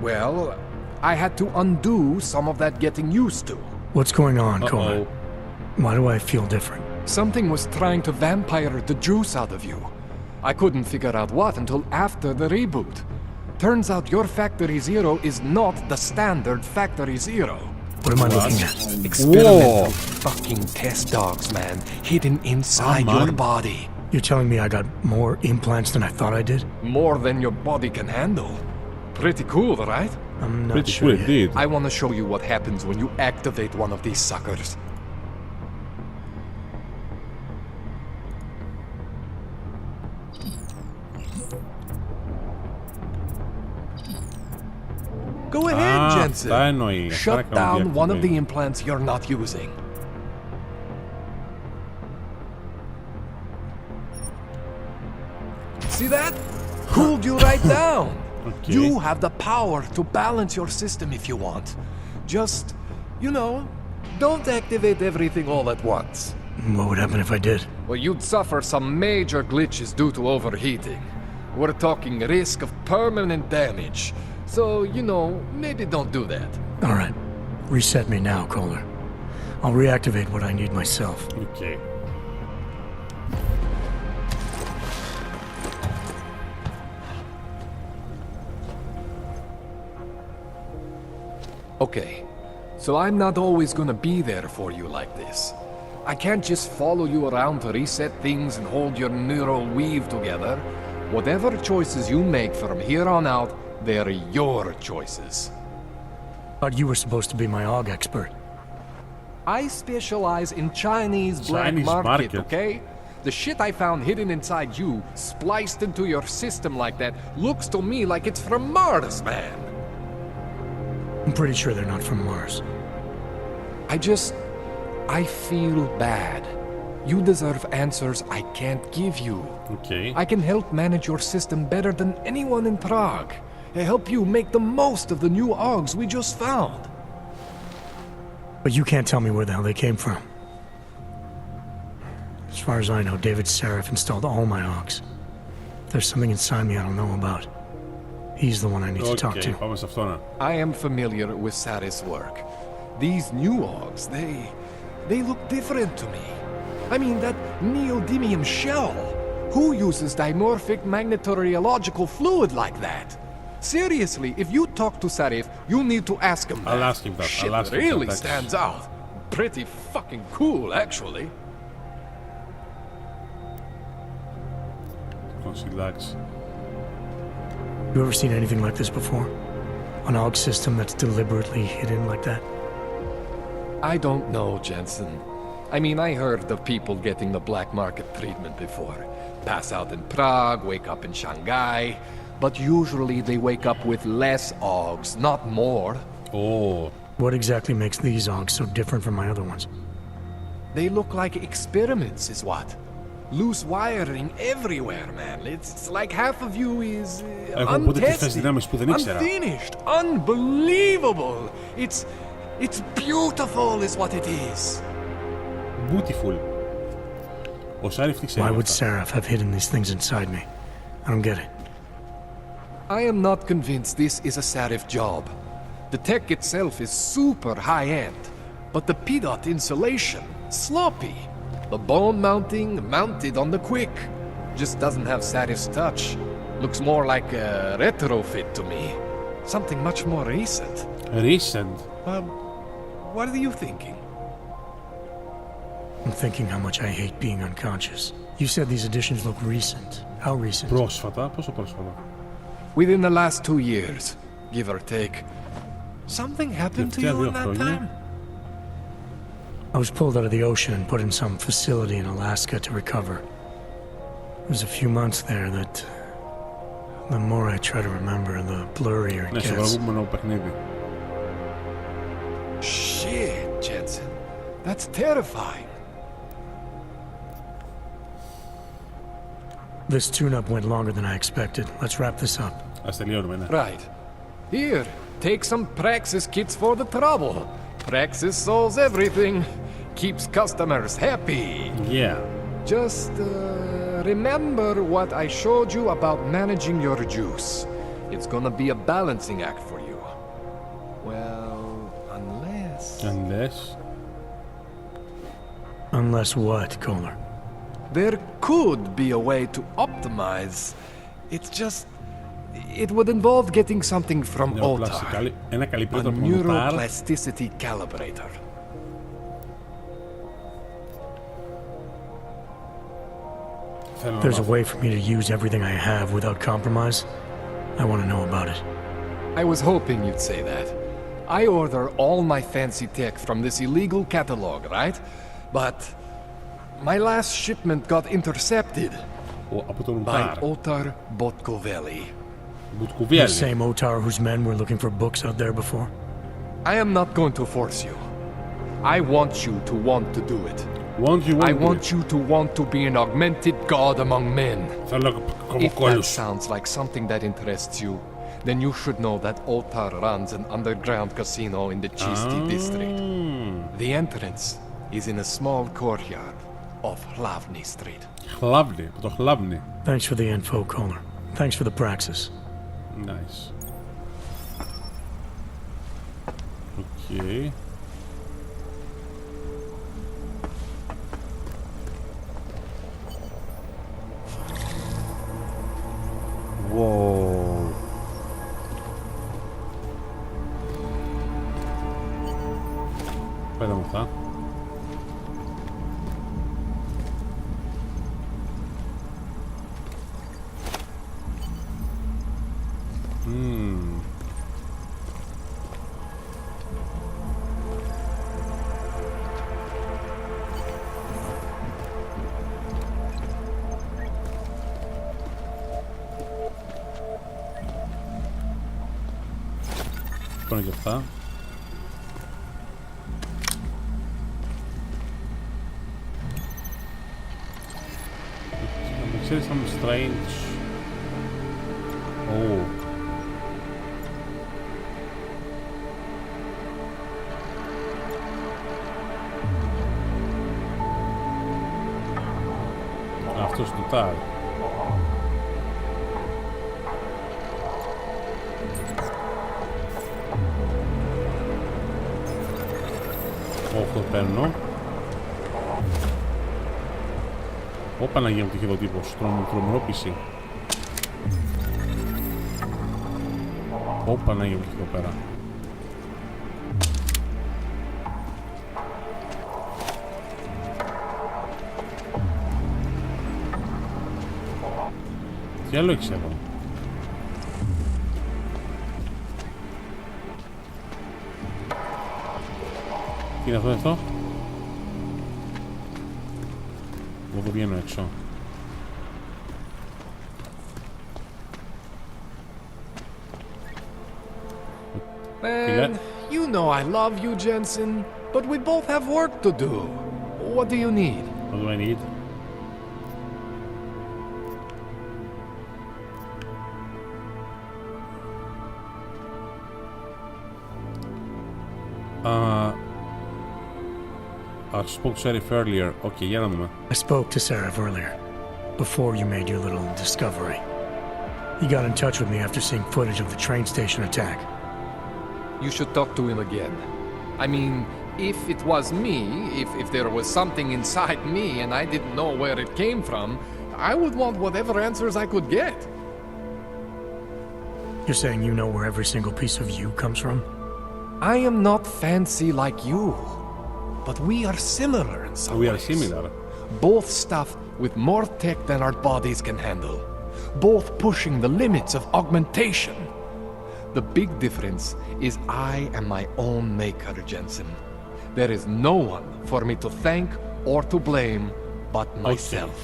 Well, I had to undo some of that getting used to. What's going on, Coleman? Why do I feel different? Something was trying to vampire the juice out of you. I couldn't figure out what until after the reboot. Turns out your Factory Zero is not the standard Factory Zero. What am I looking at? Experimental fucking test dogs, man. Hidden inside your body. You're telling me I got more implants than I thought I did? More than your body can handle. Pretty cool, right? I'm not sure yet. I want to show you what happens when you activate one of these suckers. Go ahead, Jensen. Shut down one of the implants you're not using. See that? Cooled you right down. Okay. You have the power to balance your system if you want. Just, you know, don't activate everything all at once. What would happen if I did? Well, you'd suffer some major glitches due to overheating. We're talking risk of permanent damage. So, you know, maybe don't do that. All right. Reset me now, Kohler. I'll reactivate what I need myself. Okay. Okay. So I'm not always gonna be there for you like this. I can't just follow you around to reset things and hold your neural weave together. Whatever choices you make from here on out, they're your choices. Thought you were supposed to be my AUG expert. I specialize in Chinese black market, okay? The shit I found hidden inside you, spliced into your system like that, looks to me like it's from Mars, man. I'm pretty sure they're not from Mars. I feel bad. You deserve answers I can't give you. Okay. I can help manage your system better than anyone in Prague. Help you make the most of the new AUGs we just found. But you can't tell me where the hell they came from. As far as I know, David Seraph installed all my AUGs. If there's something inside me I don't know about, he's the one I need to talk to. I am familiar with Sarah's work. These new AUGs, they look different to me. I mean, that neodymium shell. Who uses dimorphic magnetoreological fluid like that? Seriously, if you talk to Sarif, you need to ask him that. I'll ask him that. Shit really stands out. Pretty fucking cool, actually. You ever seen anything like this before? An AUG system that's deliberately hidden like that? I don't know, Jensen. I mean, I heard of people getting the black market treatment before. Pass out in Prague, wake up in Shanghai. But usually they wake up with less AUGs, not more. Oh. What exactly makes these AUGs so different from my other ones? They look like experiments, is what. Loose wiring everywhere, man. It's like half of you is untested, unfinished, unbelievable. It's beautiful, is what it is. Beautiful. Why would Seraph have hidden these things inside me? I don't get it. I am not convinced this is a Sarif job. The tech itself is super high-end, but the PDOT insulation, sloppy. The bone mounting, mounted on the quick. Just doesn't have Sarif's touch. Looks more like a retrofit to me. Something much more recent. Recent? What are you thinking? I'm thinking how much I hate being unconscious. You said these additions look recent. How recent? Πρόσφατα? Πόσο πρόσφατα? Within the last 2 years, give or take. Something happened to you in that time? I was pulled out of the ocean and put in some facility in Alaska to recover. It was a few months there that... the more I try to remember, the blurrier it gets. Shit, Jensen. That's terrifying. This tune-up went longer than I expected. Let's wrap this up. Right. Here, take some Praxis kits for the trouble. Praxis solves everything. Keeps customers happy. Yeah. Just remember what I showed you about managing your juice. It's gonna be a balancing act for you. Well, unless... Unless what, Kohler? There could be a way to optimize. It's just... It would involve getting something from Otar. A neuroplasticity calibrator. There's a way for me to use everything I have without compromise? I want to know about it. I was hoping you'd say that. I order all my fancy tech from this illegal catalog, right? But my last shipment got intercepted by Otar Botkoveli. The same Otar whose men were looking for books out there before? I am not going to force you. I want you to want to do it. I want you to want to be an augmented god among men. If that sounds like something that interests you, then you should know that Otar runs an underground casino in the Chisti district. The entrance is in a small courtyard off Hlavny Street. Hlavny. Thanks for the info, Kohler. Thanks for the praxis. Nice. Okay. Wow. Πέρα μου αυτά. Πάνε και αυτά. Να ξέρεις some strange. Oh. Αυτός του τάρ. Όχι, το παίρνω. Όπα να γίνω τυχαίο τύπος, τρομερόπιση. Όπα να γίνω τυχαίο πέρα. Τι άλλο έχεις εδώ? Τι είναι αυτό? Εγώ βγαίνω έξω. Man, you know I love you, Jensen, but we both have work to do. What do you need? What do I need? I spoke to Sheriff earlier. Okay, yeah, no. I spoke to Sheriff earlier, before you made your little discovery. He got in touch with me after seeing footage of the train station attack. You should talk to him again. I mean, if it was me, if there was something inside me and I didn't know where it came from, I would want whatever answers I could get. You're saying you know where every single piece of you comes from? I am not fancy like you, but we are similar in some ways. We are similar. Both stuffed with more tech than our bodies can handle. Both pushing the limits of augmentation. The big difference is I am my own maker, Jensen. There is no one for me to thank or to blame but myself.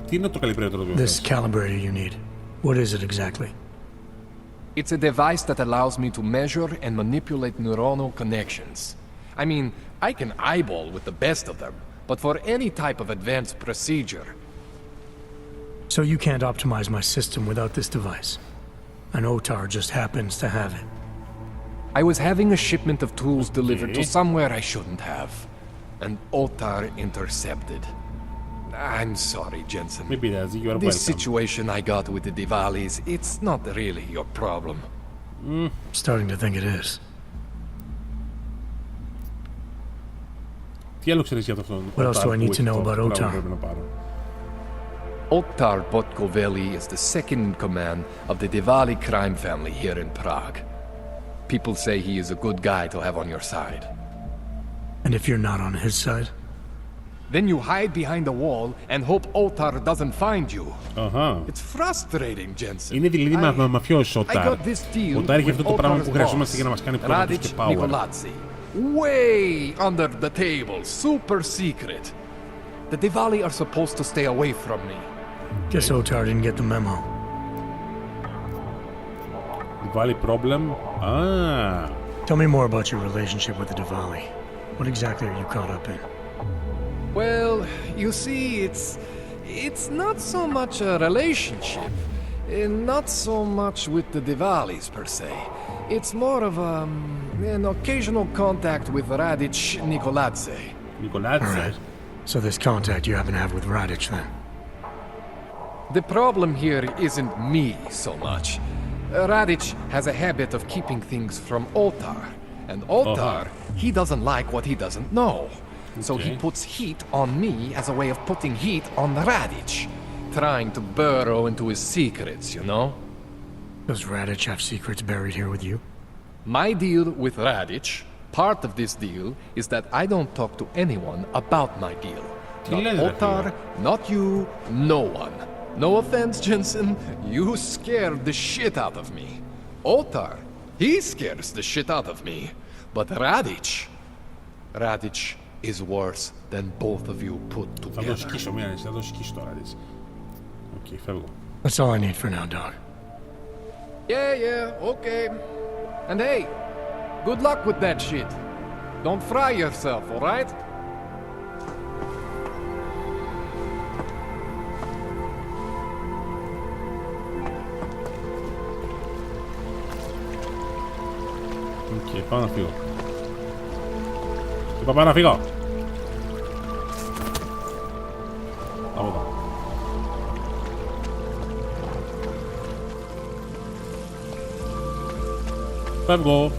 Τι είναι το calibrator? This calibrator you need. What is it exactly? It's a device that allows me to measure and manipulate neuronal connections. I mean, I can eyeball with the best of them, but for any type of advanced procedure... So you can't optimize my system without this device? An Otar just happens to have it. I was having a shipment of tools delivered to somewhere I shouldn't have. And Otar intercepted. I'm sorry, Jensen. Maybe that's you are This welcome. situation I got with the Diwalis, it's not really your problem. Starting to think it is. Τι άλλο ξέρεις για αυτό? What else do I need to know about Otar? Otar Botkoveli is the second in command of the Diwali crime family here in Prague. People say he is a good guy to have on your side. And if you're not on his side? Then you hide behind a wall and hope Otar doesn't find you. It's frustrating, Jensen. Είναι δηλαδή μαφιός ο Otar. Ο Otar έχει αυτό το πράγμα που χρειαζόμαστε για να μας κάνει πρώτος και power. Way under the table, super secret. The Diwali are supposed to stay away from me. Guess Otar didn't get the memo. Diwali problem? Ah. Tell me more about your relationship with the Diwali. What exactly are you caught up in? Well, you see, it's not so much a relationship. Not so much with the Diwalis, per se. It's more of an occasional contact with Radic Nikoladze. Nikoladze? All right. So this contact you happen to have with Radic, then? The problem here isn't me so much. Radic has a habit of keeping things from Otar. And Otar, he doesn't like what he doesn't know. So he puts heat on me as a way of putting heat on Radic. Trying to burrow into his secrets, you know? Does Radic have secrets buried here with you? My deal with Radic, part of this deal, is that I don't talk to anyone about my deal. Not Otar, not you, no one. No offense, Jensen, you scared the shit out of me. Otar, he scares the shit out of me. But Radic is worse than both of you put together. Θα το σκίσω, θα το σκίσω το Radic. Οκ, φεύγω. That's all I need for now, dog. Yeah, okay. And hey, good luck with that shit. Don't fry yourself, alright? Οκ, πάω να φύγω. Πάω να φύγω. Από εδώ. Φεύγω.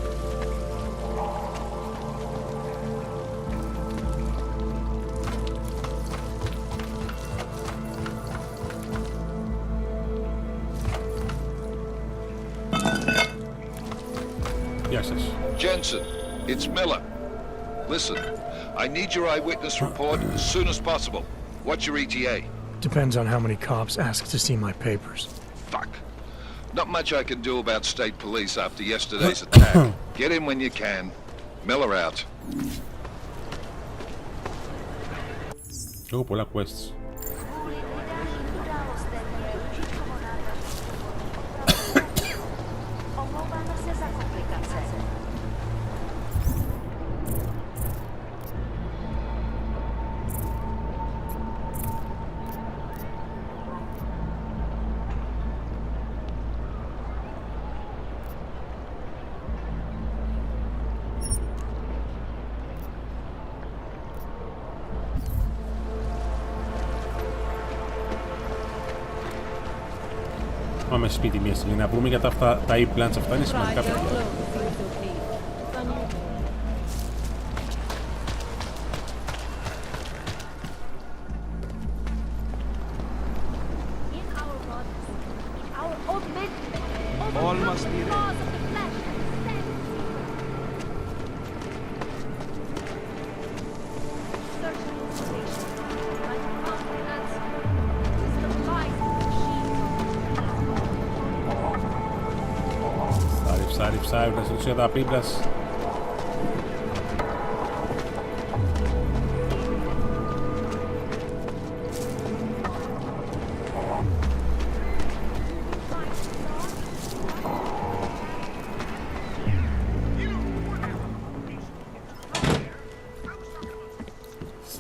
Γεια σας. Jensen, it's Miller. Listen, I need your eyewitness report as soon as possible. What's your ETA? Depends on how many cops ask to see my papers. Fuck. Not much I can do about state police after yesterday's attack. Get in when you can. Miller out. Έχω πολλά quests. Πάμε σπίτι μια στιγμή να πούμε γιατί αυτά τα e-plants αυτά είναι σημαντικά παιδιά. Ψάρι, να σε τα πίμπλας.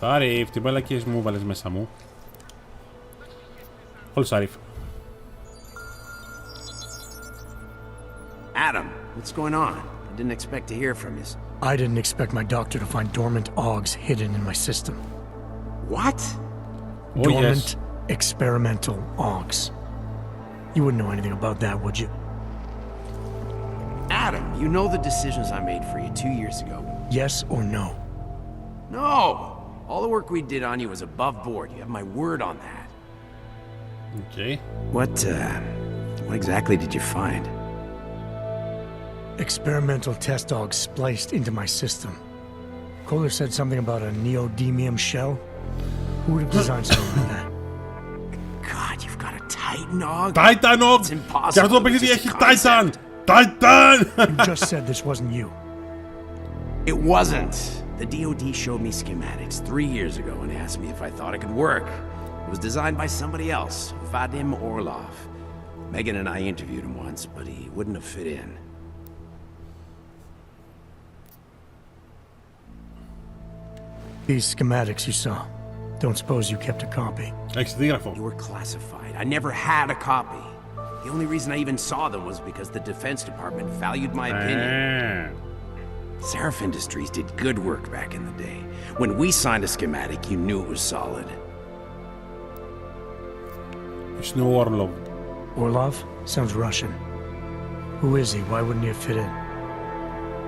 Σαρίφ, τι μπαλακίες μου βάλες μέσα μου. Όλοι Σαρίφ. Adam, what's going on? I didn't expect to hear from you. I didn't expect my doctor to find dormant augs hidden in my system. What? Dormant experimental augs. You wouldn't know anything about that, would you? Adam, you know the decisions I made for you 2 years ago. Yes or no? No! All the work we did on you was above board. You have my word on that. Okay. What exactly did you find? Experimental test dogs spliced into my system. Kohler said something about a neodymium shell. Who would have designed something like that? God, you've got a Titan og? Titan og! It's impossible. Και αυτό το παιχνίδι έχει Titan! Titan! You just said this wasn't you. It wasn't. The DOD showed me schematics 3 years ago and asked me if I thought it could work. It was designed by somebody else, Vadim Orlov. Megan and I interviewed him once, but he wouldn't have fit in. These schematics you saw. Don't suppose you kept a copy? You were classified. I never had a copy. The only reason I even saw them was because the Defense Department valued my opinion. Seraph Industries did good work back in the day. When we signed a schematic, you knew it was solid. There's no Orlov. Orlov? Sounds Russian. Who is he? Why wouldn't he have fit in?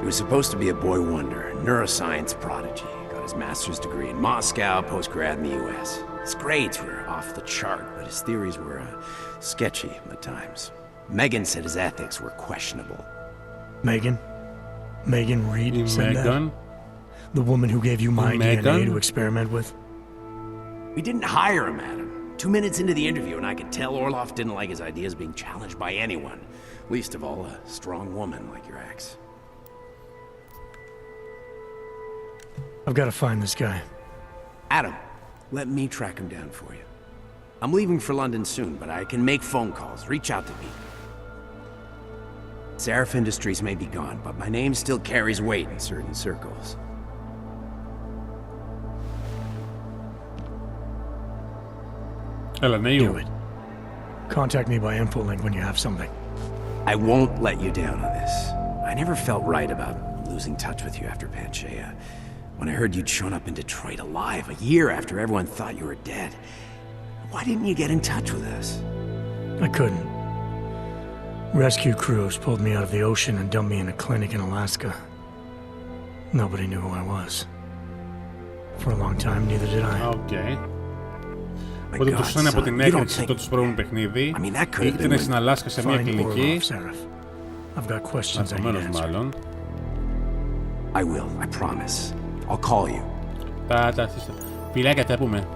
He was supposed to be a boy wonder, neuroscience prodigy. Got his master's degree in Moscow, post-grad in the US. His grades were off the chart, but his theories were sketchy at times. Megan said his ethics were questionable. Megan? Megan Reed said Megan? that? The woman who gave you my DNA to experiment with? We didn't hire him, Adam. 2 minutes into the interview, and I could tell Orlov didn't like his ideas being challenged by anyone. Least of all, a strong woman like your ex. I've got to find this guy. Adam, let me track him down for you. I'm leaving for London soon, but I can make phone calls. Reach out to me. Seraph Industries may be gone, but my name still carries weight in certain circles. Do it. Contact me by infolink when you have something. I won't let you down on this. I never felt right about losing touch with you after Panchea. When I heard you'd shown up in Detroit alive a year after everyone thought you were dead. Why didn't you get in touch with us? I couldn't. Rescue crews pulled me out of the ocean and dumped me in a clinic in Alaska. Nobody knew who I was. For a long time, neither did I. Okay. Οπότε τους στάνε από την έκρηξη τότε στο προηγούμενο παιχνίδι. Ήταν στην Αλάσκα σε μια κλινική. Ατομένος μάλλον. I will, I promise. I'll call you. Φιλάκια, τα πούμε.